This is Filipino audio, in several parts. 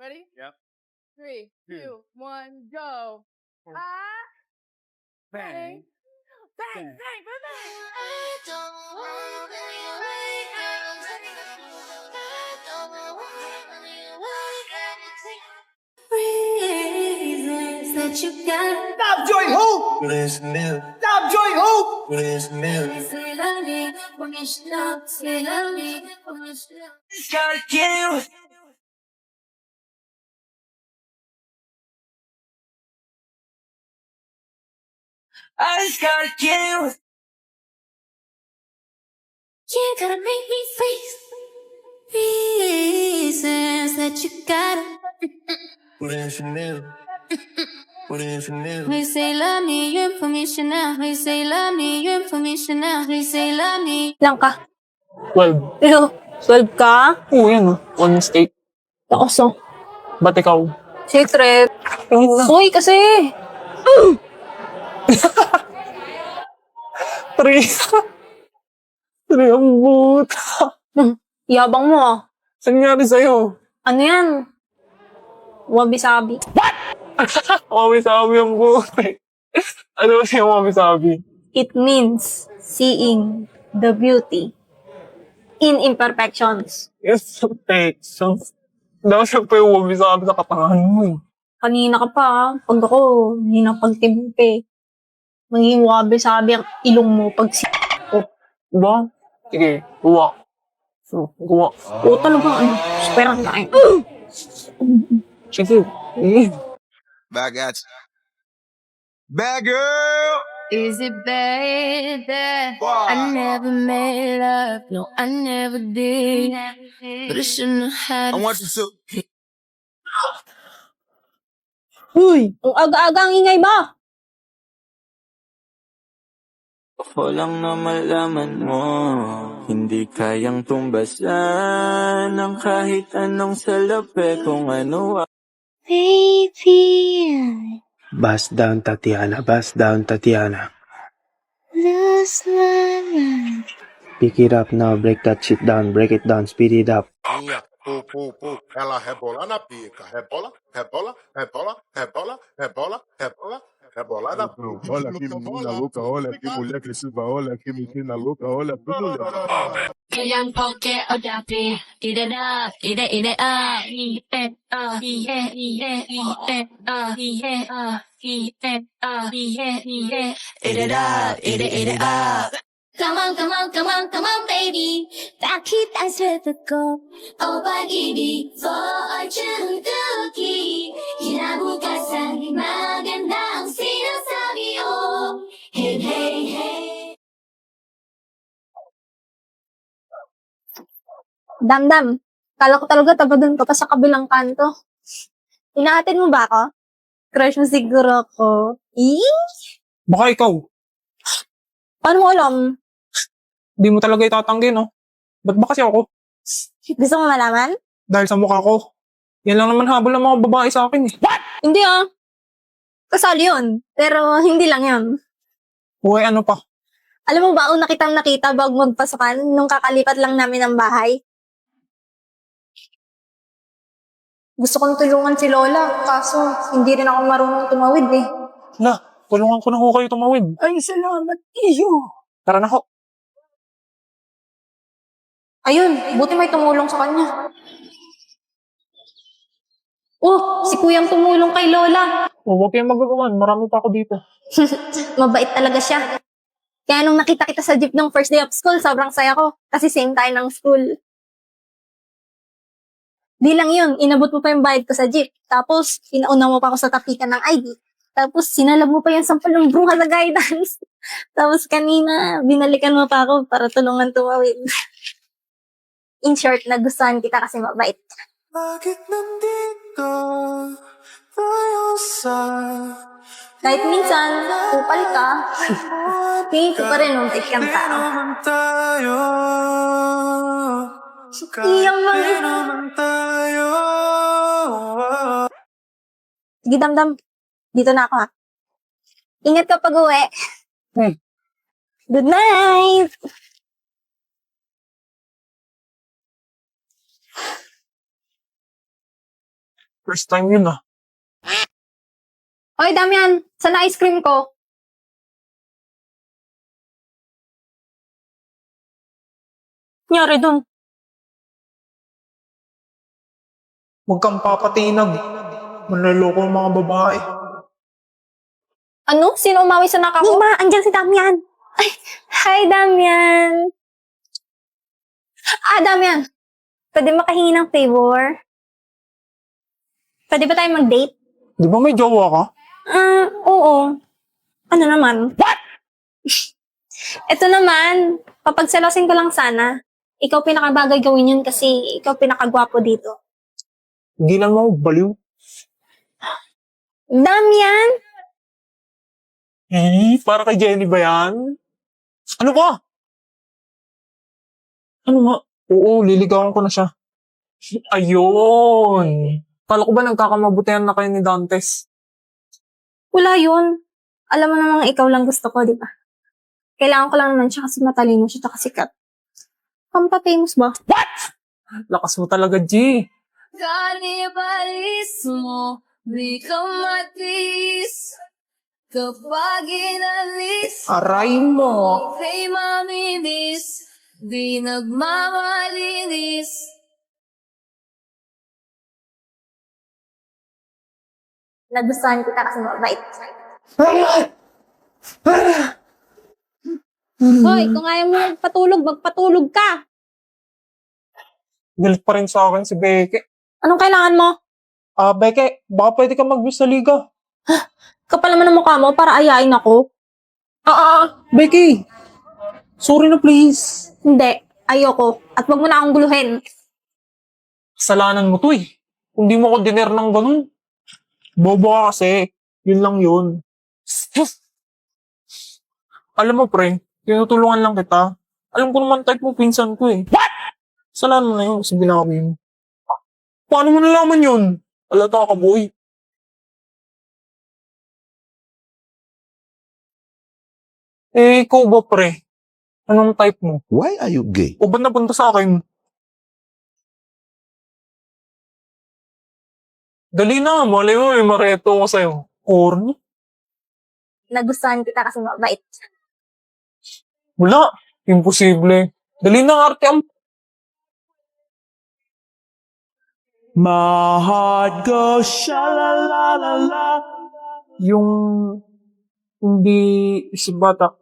Ready? Yep. 3, 2, 1, go. Ah! Bang. Bang, bang, bang, bang. I don't want reasons that you got. Stop, Joy, who? Stop, Joy, who? Say love me, when you stop. Say love me, when you stop. Gotta kill. I just gotta kill. You gotta make me freeze. Reasons that you got. We say love me, your information now. We say love me, your information now. We say love me. Lang ka. 12. Pero, 12 ka? Oo, yan oh. One mistake. Lakoso. Ba't ikaw? Secret. Ayun na. Uy, kasi. Three. Three ang buta. Yabang mo ah. Saan nangyari sa'yo? Ano yan? Wabi-sabi. Mami-sabi ang buta. Ano ba siya mami-sabi? It means seeing the beauty in imperfections. Yes, take. So, daw siya pa yung mami-sabi sa katangahan mo eh. Kanina ka pa ah. Pag ako, hindi na pagtimpe. Maging wabi-sabi ang ilong mo pag ko. Diba? Sige, guwa. So, guwa. Oo talaga, ano, superan tayo. Sige. Eh. Back at you. Bad girl. Is it bad that Wow. I never made love? No, I never did. But I shouldn't have had I want you to. Uy, ang aga-aga ang ingay ba? Walang na malaman mo, hindi kayang tumbasan ng kahit anong salapi kung ano. Baby, Bust down, Tatiana. Bust down, Tatiana. lose my mind. Pick it up now. Break that shit down. Break it down. Speed it up. Minha, pu. Ela rebola na pica. Rebola. Rebola na pica. Olha que menina louca, olha que mulher crescida, olha que menina louca, olha que mulher. Kailan poke o dati, idada, ide, Come on, baby. Bakit ang swerte ko? O pag-ibig, fortune cookie. Kinabukasan, maganda ang sinasabi, oh. Hey, hey, hey. Damdam, kala ko talaga taga doon ka pa sa kabilang kanto. Inahatid mo ba ako? Crush mo siguro ako. Baka ikaw. Paano mo alam? Di mo talaga itatanggi, no? Ba't ba kasi ako? Gusto mo malaman? Dahil sa mukha ko. Yan lang naman habol ng mga babae sa akin eh. Hindi ah. Kasali yun. Pero hindi lang yun. Uy, ano pa? Alam mo ba, una kitang nakita bago magpasukan nung kakalipat lang namin ng bahay? Gusto kong tulungan si Lola, kaso hindi rin ako marunong tumawid eh. Na, tulungan ko na ho kayo tumawid. Ay, salamat iyo. Tara na ho. Ayun, buti may tumulong sa kanya. Oh, si Kuyang tumulong kay Lola. Huwag kayong magagawan. Marami pa ako dito. Mabait talaga siya. Kaya nung nakita kita sa jeep ng first day of school, sobrang saya ko. Kasi same tayo ng school. Di lang yun, inabot mo pa yung bayad ko sa jeep. Tapos, inauna mo pa ako sa tapikan ng ID. Tapos, sinalab mo pa yung sampal ng bruha sa guidance. Tapos, kanina, binalikan mo pa ako para tulungan tumawid. In short, nagustuhan kita kasi mabait. Bakit nandito tayo sa Kahit minsan, kupal ka, tingin ko pa rin muntik kang tao. naman tayo? Iyang mga... Di naman tayo. Sige, Damdam. Dito na ako ha. Ingat ka pag uwi. Good night! First time yun ah. Oy, Damian, saan na ice cream ko? Nyari dun. Huwag kang papatinag. Manloloko ang mga babae. Ano? Sino umawi sa naka ko? Mima, andyan si Damian. Ay, hi, Damian. Damian. Pwede makahingi ng favor? Pwede ba tayo mag-date? Di ba may jowa ka? Oo. Ano naman? What? Ito naman, papagselosin ko lang sana. Ikaw pinakabagay gawin yun kasi ikaw pinakagwapo dito. Hindi lang mo, baliw. Damian! Para kay Jenny ba yan? Ano ba? Ano nga? Oo, liligawan ko na siya. Ayun! Kala ko ba nagkakamabutihan na kayo ni Dantes? Wala yun. Alam mo namang ikaw lang gusto ko, di ba? Kailangan ko lang naman siya kasi matalino siya tsaka sikat. Pampatamos ba? Lakas mo talaga, G. Kanibalis mo, di ka matis. Kapag inalis, Aray mo. ika'y mamimiss. Di nagmamalinis. Nagustuhan kita kasi mabait. Hoy, kung ayaw mo magpatulog, magpatulog ka. Galit pa rin sa akin si Beke. Anong kailangan mo? Beke, baka pwede ka mag-miss sa liga. Kapal naman ang mukha mo para ayain ako. Becky! Sorry na please. Hindi, ayoko. At wag mo na akong guluhin. Kasalanan mo to eh. Kung di mo ko diner ng ganun. Bobo ka kasi. Yun lang yun. Alam mo pre, tinutulungan lang kita. Alam ko naman type mo pinsan ko eh. What? Kasalanan mo na yun kasi binawi mo. Paano mo nalaman yun? Alata ka boy. Ikaw ba pre? Anong type mo? Why are you gay? O ba't napunta sa akin? Dali na, malay mo, may mareto ko sa'yo. Corny? Nagustuhan kita kasi mabait. Wala. Imposible. Dali na, arte ang... My heart goes sha-la-la-la-la. Yung... Hindi... Isip bata.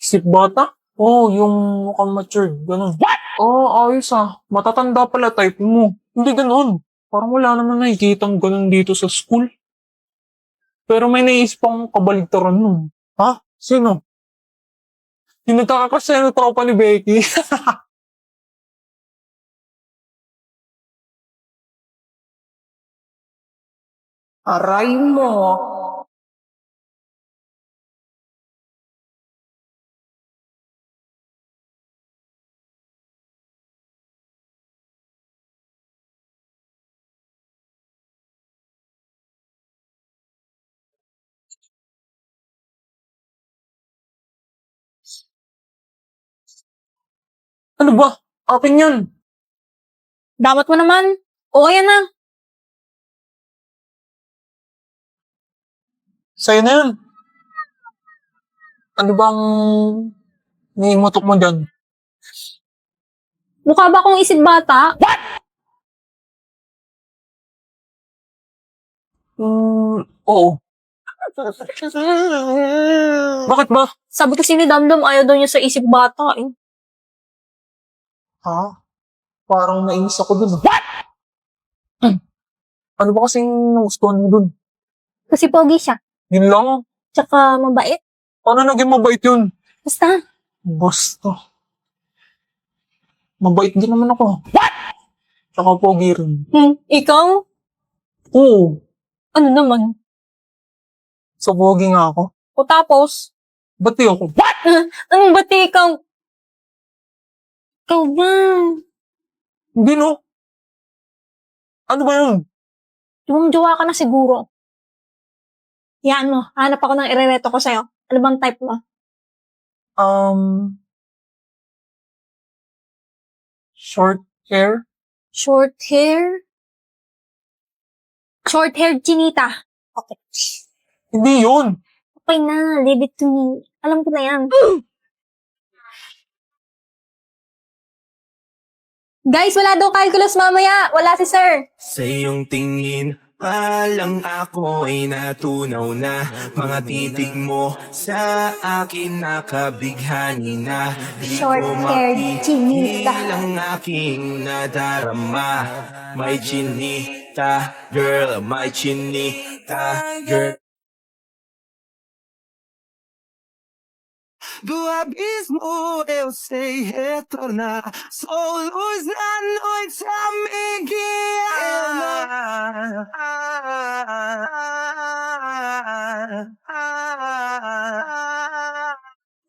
Isip bata? Oo, yung mukhang matured. Ganun. What? Oo, ayos ah. Matatanda pala type mo. Hindi ganun. Parang wala naman nakikitang ganun dito sa school. Pero may naisip akong kabaligtaran nun. Ha? Sino? Yung nagkakakrush sa'yo ng tropa ni Becky. Aray mo. Ano ba? Akin yan. Damat mo naman. Oo, yan na. Sa'yo na yan. Ano bang niimutok mo dyan? Mukha ba akong isip bata? Oo. Bakit ba? Sabi kasi ni Damdam, ayaw daw niya sa isip bata eh. Ha? Parang nainis ako dun. What? Ano ba kasing nagustuhan mo dun? Kasi pogi siya. Yun lang. Tsaka mabait. Paano naging mabait yun? Basta. Basta. Mabait din naman ako. What? Tsaka pogi rin. Ikaw? Oo. Ano naman? So pogi nga ako. O tapos? Ba't di ako? What? Anong bati ikaw? Ikaw ba? Hindi no. Ano ba yun? Jowa ka na siguro. Yan mo. Hanap ako ng irereto ko sa'yo. Ano bang type mo? Short hair? Short hair? Short-haired chinita. Okay. Hindi yun. Okay na, leave it to me. Alam ko na yan. Guys, wala daw calculus mamaya. Wala si sir. Sa iyong tingin palang ako ay natunaw na. Mga titig mo sa akin nakabighani na. Di ko Short-haired chinita. mapigil ang aking nadarama. May chinita, girl, may chinita, girl. Do abismo eu sei retornar. Sou luz na noite, amiguinha.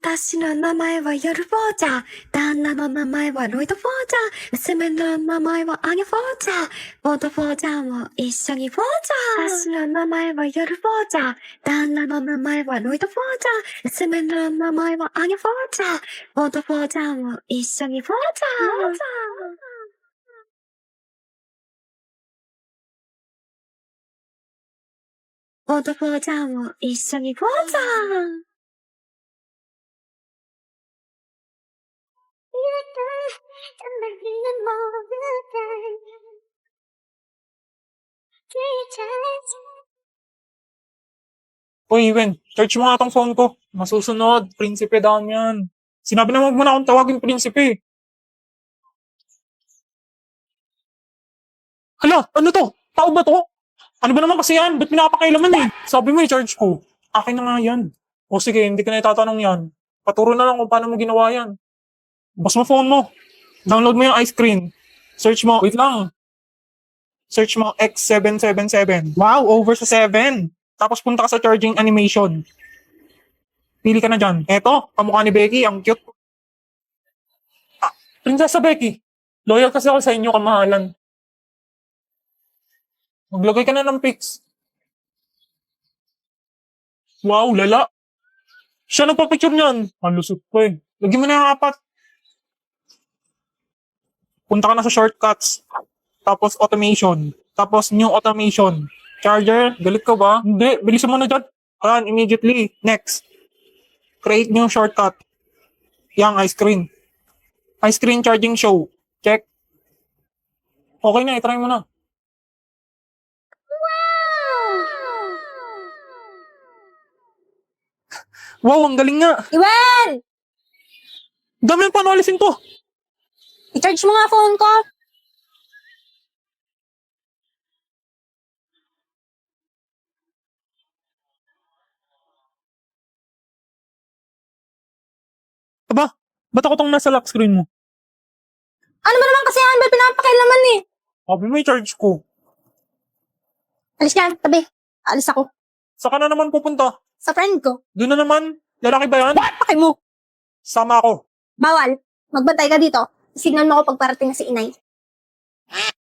私の名前はヨルフォーチャー。旦那の名前はロイド・フォーチャー。娘の名前はアニャ・フォーチャー。ボート・フォーチャーも一緒にフォーチャー。私の名前はヨルフォーチャー。旦那の名前はロイド・フォーチャー。娘の名前はアニャ・フォーチャー。ボート・フォーチャーも一緒にフォーチャー。ボート・フォーチャーも一緒にフォーチャー。Uy, Wen, charge mo nga tong phone ko. Masusunod, prinsipe down yan. Sinabi na wag mo na akong tawagin prinsipe. Hala, ano to? Tao ba to? Ano ba naman kasi yan? Ba't pinapakailaman eh? Sabi mo i-charge ko. Akin na nga yan. O sige, hindi ka na itatanong yan. Paturo na lang kung paano mo ginawa yan. Bus mo phone mo. Download mo yung ice cream. Search mo, wait lang. Search mo X777. Wow, over sa 7. Tapos punta ka sa charging animation. Pili ka na dyan. Eto, kamukha ni Becky, ang cute. Ah, Prinsesa Becky. Loyal kasi ako sa inyo, kamahalan. Maglagay ka na ng pics. Wow, lala. Siya nagpa-picture niyan. Ang lusot ko eh. Lagyan mo na yung 4. Punta ka na sa shortcuts. Tapos automation. Tapos new automation. Charger, galit ka ba? Hindi, bilisan mo na dyan. Ayan, immediately. Next. Create new shortcut. Yang ice cream. Ice cream charging show. Check. Okay na, itry mo na. Wow, ang galing nga. Iwan! Dami yung paano alisin to. I-charge mo nga phone ko. Aba, ba't ako tong nasa lock screen mo? Ano ba naman kasi yan? Ba't pinapakailaman eh? Sabi mo i-charge ko. Alis ka, tabi. Alis ako. Saan ka na naman pupunta? Sa friend ko. Doon na naman. Lalaki ba yan? Pakay mo. Sama ako. Bawal. Magbantay ka dito. Signal mo ako pag parating na si inay.